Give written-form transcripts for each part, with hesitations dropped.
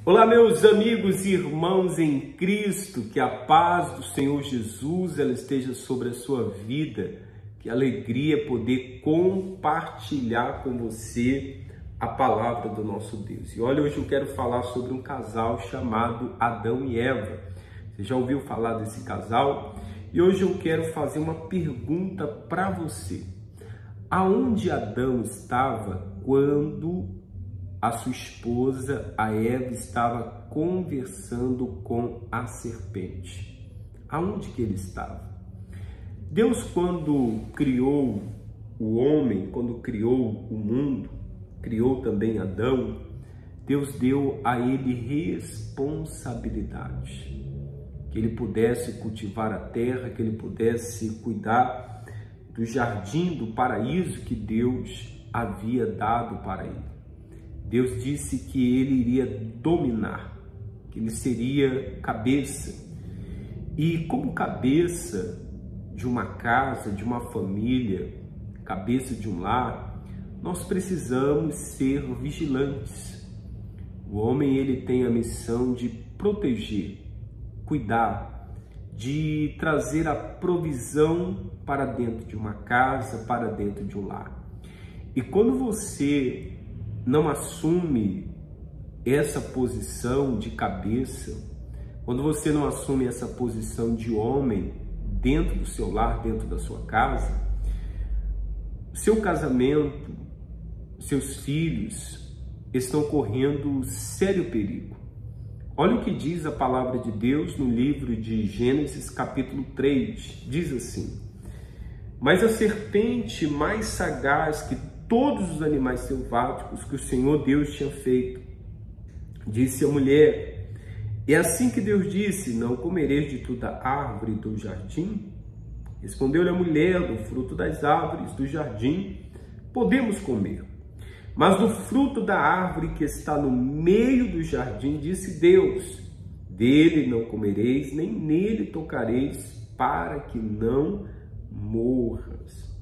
Olá, meus amigos e irmãos em Cristo, que a paz do Senhor Jesus ela esteja sobre a sua vida, que alegria poder compartilhar com você a palavra do nosso Deus. E olha, hoje eu quero falar sobre um casal chamado Adão e Eva. Você já ouviu falar desse casal? E hoje eu quero fazer uma pergunta para você. Aonde Adão estava quando a sua esposa, a Eva, estava conversando com a serpente? Aonde que ele estava? Deus, quando criou o homem, quando criou o mundo, criou também Adão, Deus deu a ele responsabilidade. Que ele pudesse cultivar a terra, que ele pudesse cuidar do jardim, do paraíso que Deus havia dado para ele. Deus disse que ele iria dominar, que ele seria cabeça. E como cabeça de uma casa, de uma família, cabeça de um lar, nós precisamos ser vigilantes. O homem ele tem a missão de proteger, cuidar, de trazer a provisão para dentro de uma casa, para dentro de um lar. E quando você não assume essa posição de cabeça, quando você não assume essa posição de homem dentro do seu lar, dentro da sua casa, seu casamento, seus filhos estão correndo sério perigo. Olha o que diz a palavra de Deus no livro de Gênesis, capítulo 3. Diz assim: mas a serpente, mais sagaz que todos os animais selváticos que o Senhor Deus tinha feito, disse à mulher: é assim que Deus disse, não comereis de toda árvore do jardim? Respondeu-lhe a mulher: do fruto das árvores do jardim podemos comer, mas do fruto da árvore que está no meio do jardim, disse Deus: dele não comereis, nem nele tocareis, para que não morras.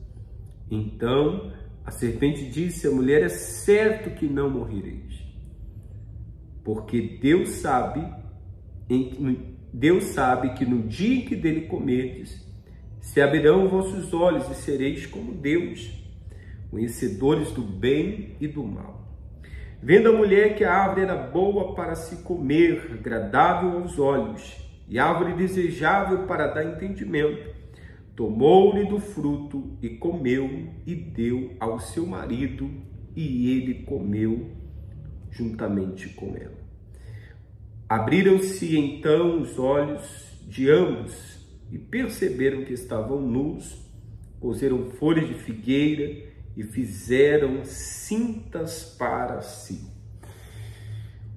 Então a serpente disse à mulher: é certo que não morrereis, porque Deus sabe que no dia em que dele comerdes, se abrirão vossos olhos e sereis como Deus, conhecedores do bem e do mal. Vendo a mulher que a árvore era boa para se comer, agradável aos olhos, e árvore desejável para dar entendimento, tomou-lhe do fruto e comeu, e deu ao seu marido, e ele comeu juntamente com ela. Abriram-se então os olhos de ambos e perceberam que estavam nus, coseram folhas de figueira e fizeram cintas para si.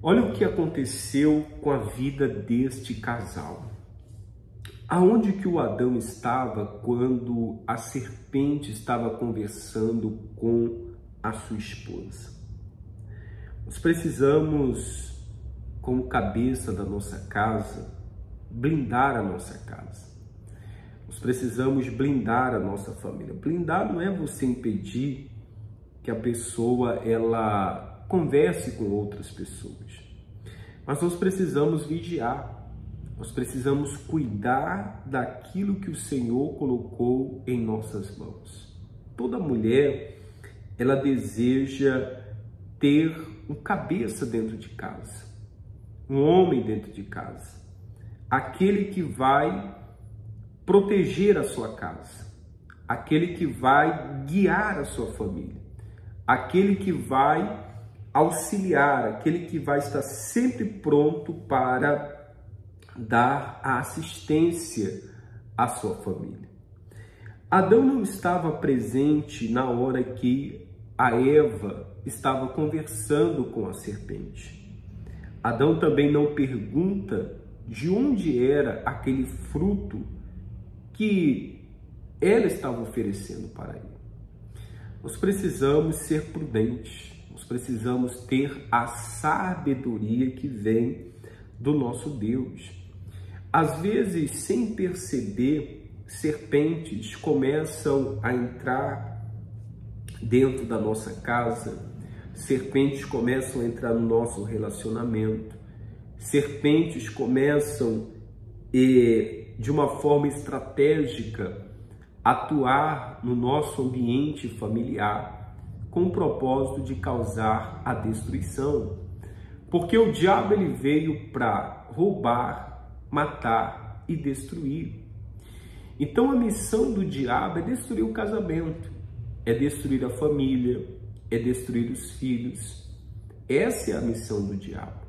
Olha o que aconteceu com a vida deste casal. Aonde que o Adão estava quando a serpente estava conversando com a sua esposa? Nós precisamos, como cabeça da nossa casa, blindar a nossa casa. Nós precisamos blindar a nossa família. Blindar não é você impedir que a pessoa ela converse com outras pessoas, mas nós precisamos vigiar. Nós precisamos cuidar daquilo que o Senhor colocou em nossas mãos. Toda mulher, ela deseja ter um cabeça dentro de casa, um homem dentro de casa, aquele que vai proteger a sua casa, aquele que vai guiar a sua família, aquele que vai auxiliar, aquele que vai estar sempre pronto para dar a assistência à sua família. Adão não estava presente na hora que a Eva estava conversando com a serpente. Adão também não pergunta de onde era aquele fruto que ela estava oferecendo para ele. Nós precisamos ser prudentes, nós precisamos ter a sabedoria que vem do nosso Deus. Às vezes, sem perceber, serpentes começam a entrar dentro da nossa casa, serpentes começam a entrar no nosso relacionamento, serpentes começam de uma forma estratégica atuar no nosso ambiente familiar com o propósito de causar a destruição. Porque o diabo ele veio para roubar, matar e destruir. Então a missão do diabo é destruir o casamento, é destruir a família, é destruir os filhos. Essa é a missão do diabo.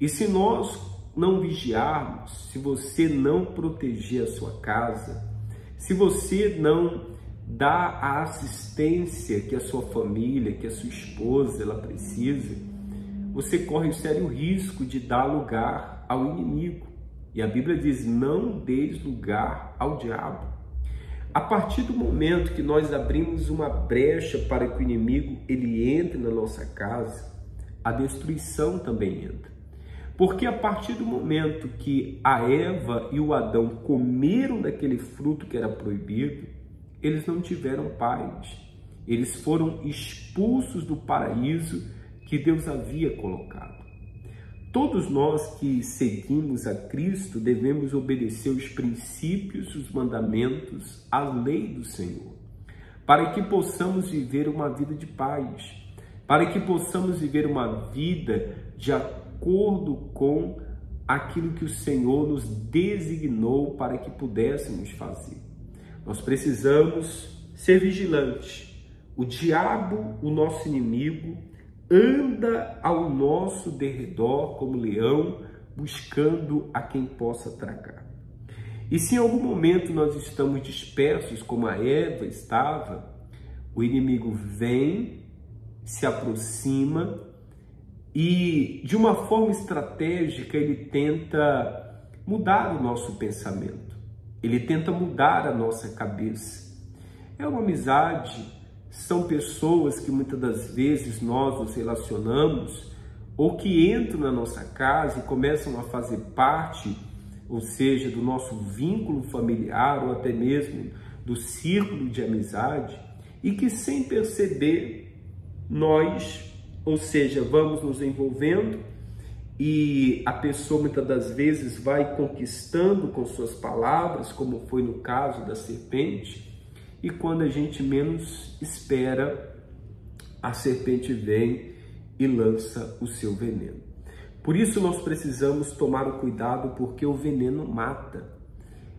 E se nós não vigiarmos, se você não proteger a sua casa, se você não dá a assistência que a sua família, que a sua esposa ela precisa, você corre o sério risco de dar lugar ao inimigo. E a Bíblia diz, não deis lugar ao diabo. A partir do momento que nós abrimos uma brecha para que o inimigo ele entre na nossa casa, a destruição também entra. Porque a partir do momento que a Eva e o Adão comeram daquele fruto que era proibido, eles não tiveram paz. Eles foram expulsos do paraíso que Deus havia colocado. Todos nós que seguimos a Cristo devemos obedecer os princípios, os mandamentos, a lei do Senhor, para que possamos viver uma vida de paz, para que possamos viver uma vida de acordo com aquilo que o Senhor nos designou para que pudéssemos fazer. Nós precisamos ser vigilantes. O diabo, o nosso inimigo, anda ao nosso derredor como leão, buscando a quem possa tragar. E se em algum momento nós estamos dispersos, como a Eva estava, o inimigo vem, se aproxima e, de uma forma estratégica, ele tenta mudar o nosso pensamento. Ele tenta mudar a nossa cabeça. É uma amizade. São pessoas que muitas das vezes nós nos relacionamos ou que entram na nossa casa e começam a fazer parte, ou seja, do nosso vínculo familiar ou até mesmo do círculo de amizade e que sem perceber nós, ou seja, vamos nos envolvendo e a pessoa muitas das vezes vai conquistando com suas palavras, como foi no caso da serpente. E quando a gente menos espera, a serpente vem e lança o seu veneno. Por isso nós precisamos tomar o cuidado, porque o veneno mata.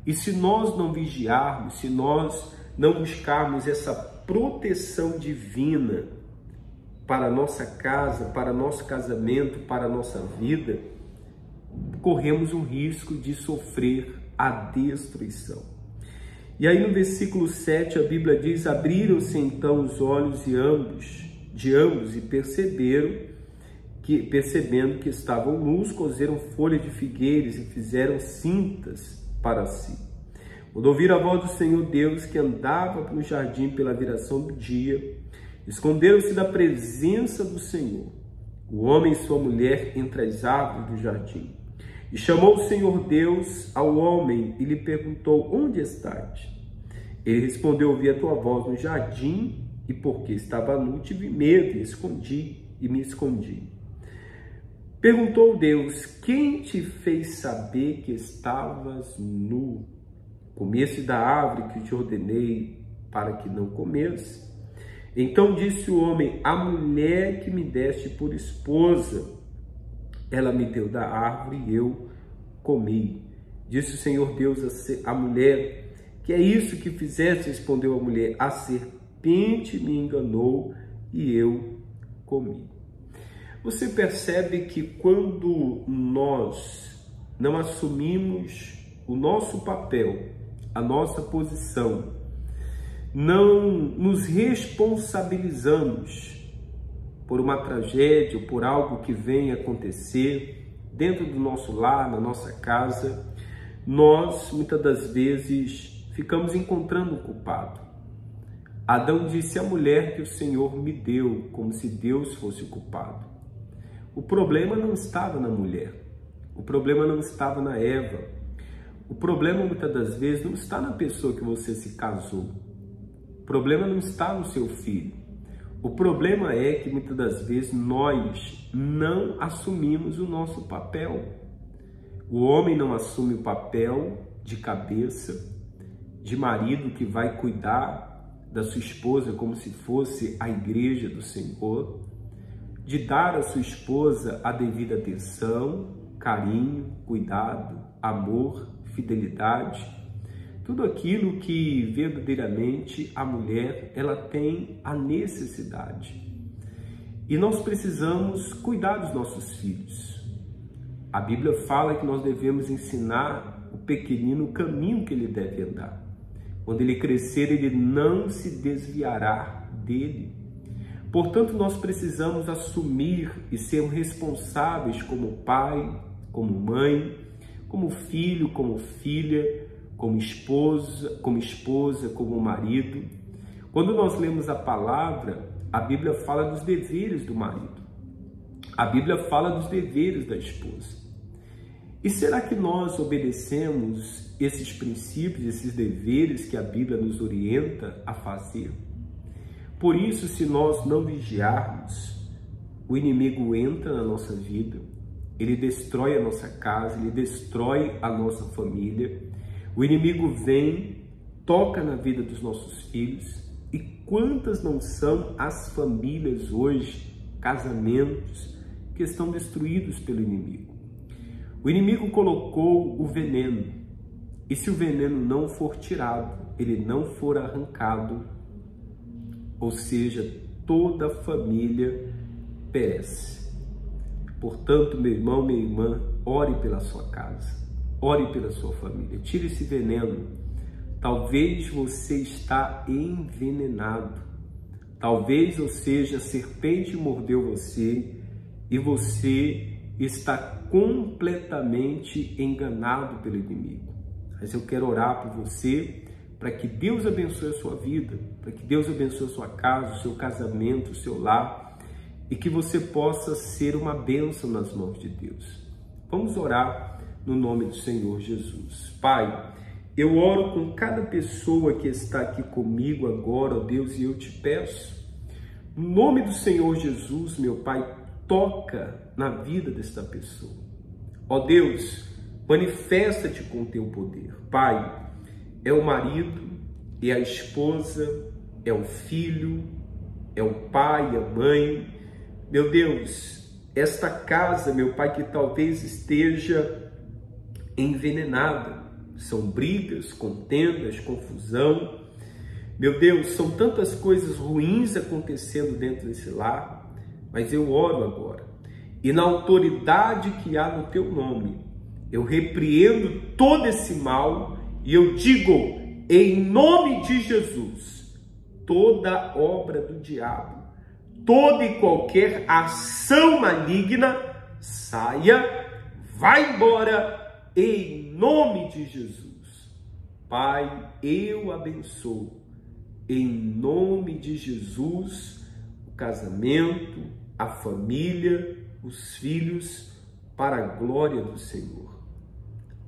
E se nós não vigiarmos, se nós não buscarmos essa proteção divina para a nossa casa, para nosso casamento, para a nossa vida, corremos o risco de sofrer a destruição. E aí no versículo 7 a Bíblia diz, abriram-se então os olhos de ambos e percebendo que estavam nus, coseram folhas de figueiras e fizeram cintas para si. Quando ouviram a voz do Senhor Deus que andava pelo jardim pela viração do dia, esconderam-se da presença do Senhor, o homem e sua mulher entre as árvores do jardim. E chamou o Senhor Deus ao homem e lhe perguntou, onde estás? Ele respondeu, ouvi a tua voz no jardim e porque estava nu, tive medo e me escondi. Perguntou Deus, quem te fez saber que estavas nu? Comesse da árvore que te ordenei para que não comesse. Então disse o homem, a mulher que me deste por esposa, ela me deu da árvore e eu comi. Disse o Senhor Deus à mulher, que é isso que fizeste? Respondeu a mulher, a serpente me enganou e eu comi. Você percebe que quando nós não assumimos o nosso papel, a nossa posição, não nos responsabilizamos por uma tragédia ou por algo que venha acontecer dentro do nosso lar, na nossa casa, nós muitas das vezes ficamos encontrando um culpado. Adão disse à mulher que o Senhor me deu, como se Deus fosse o culpado. O problema não estava na mulher, o problema não estava na Eva, o problema muitas das vezes não está na pessoa que você se casou. O problema não está no seu filho. O problema é que muitas das vezes nós não assumimos o nosso papel. O homem não assume o papel de cabeça, de marido que vai cuidar da sua esposa como se fosse a igreja do Senhor, de dar à sua esposa a devida atenção, carinho, cuidado, amor, fidelidade, tudo aquilo que verdadeiramente a mulher ela tem a necessidade. E nós precisamos cuidar dos nossos filhos. A Bíblia fala que nós devemos ensinar o pequenino o caminho que ele deve andar. Quando ele crescer, ele não se desviará dele. Portanto, nós precisamos assumir e sermos responsáveis como pai, como mãe, como filho, como filha, como esposa, como marido. Quando nós lemos a palavra, a Bíblia fala dos deveres do marido. A Bíblia fala dos deveres da esposa. E será que nós obedecemos esses princípios, esses deveres que a Bíblia nos orienta a fazer? Por isso, se nós não vigiarmos, o inimigo entra na nossa vida, ele destrói a nossa casa, ele destrói a nossa família. O inimigo vem, toca na vida dos nossos filhos. E quantas não são as famílias hoje, casamentos, que estão destruídos pelo inimigo? O inimigo colocou o veneno, e se o veneno não for tirado, ele não for arrancado, ou seja, toda a família perece. Portanto, meu irmão, minha irmã, ore pela sua casa, ore pela sua família, tire esse veneno. Talvez você está envenenado, talvez, ou seja, a serpente mordeu você e você está completamente enganado pelo inimigo. Mas eu quero orar por você, para que Deus abençoe a sua vida, para que Deus abençoe a sua casa, o seu casamento, o seu lar, e que você possa ser uma bênção nas mãos de Deus. Vamos orar no nome do Senhor Jesus. Pai, eu oro com cada pessoa que está aqui comigo agora, ó Deus, e eu te peço, no nome do Senhor Jesus, meu Pai, toca na vida desta pessoa. Ó Deus, manifesta-te com o teu poder. Pai, é o marido, é a esposa, é o filho, é o pai, a mãe. Meu Deus, esta casa, meu Pai, que talvez esteja envenenada. São brigas, contendas, confusão. Meu Deus, são tantas coisas ruins acontecendo dentro desse lar. Mas eu oro agora, e na autoridade que há no teu nome, eu repreendo todo esse mal e eu digo, em nome de Jesus, toda obra do diabo, toda e qualquer ação maligna, saia, vai embora, em nome de Jesus. Pai, eu abençoo, em nome de Jesus, o casamento, a família, os filhos, para a glória do Senhor.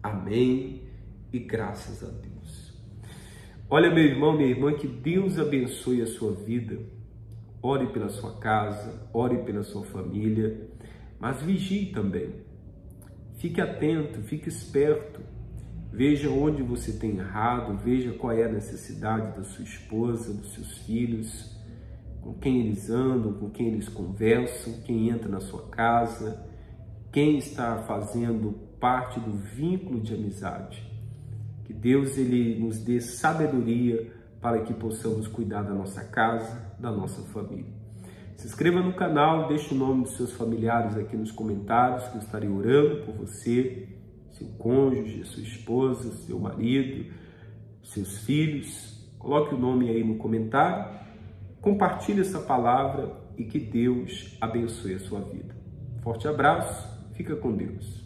Amém e graças a Deus. Olha, meu irmão, minha irmã, que Deus abençoe a sua vida. Ore pela sua casa, ore pela sua família, mas vigie também. Fique atento, fique esperto. Veja onde você tem errado, veja qual é a necessidade da sua esposa, dos seus filhos, com quem eles andam, com quem eles conversam, quem entra na sua casa, quem está fazendo parte do vínculo de amizade. Que Deus ele nos dê sabedoria para que possamos cuidar da nossa casa, da nossa família. Se inscreva no canal, deixe o nome dos seus familiares aqui nos comentários, que eu estarei orando por você, seu cônjuge, sua esposa, seu marido, seus filhos. Coloque o nome aí no comentário. Compartilhe essa palavra e que Deus abençoe a sua vida. Forte abraço, fica com Deus.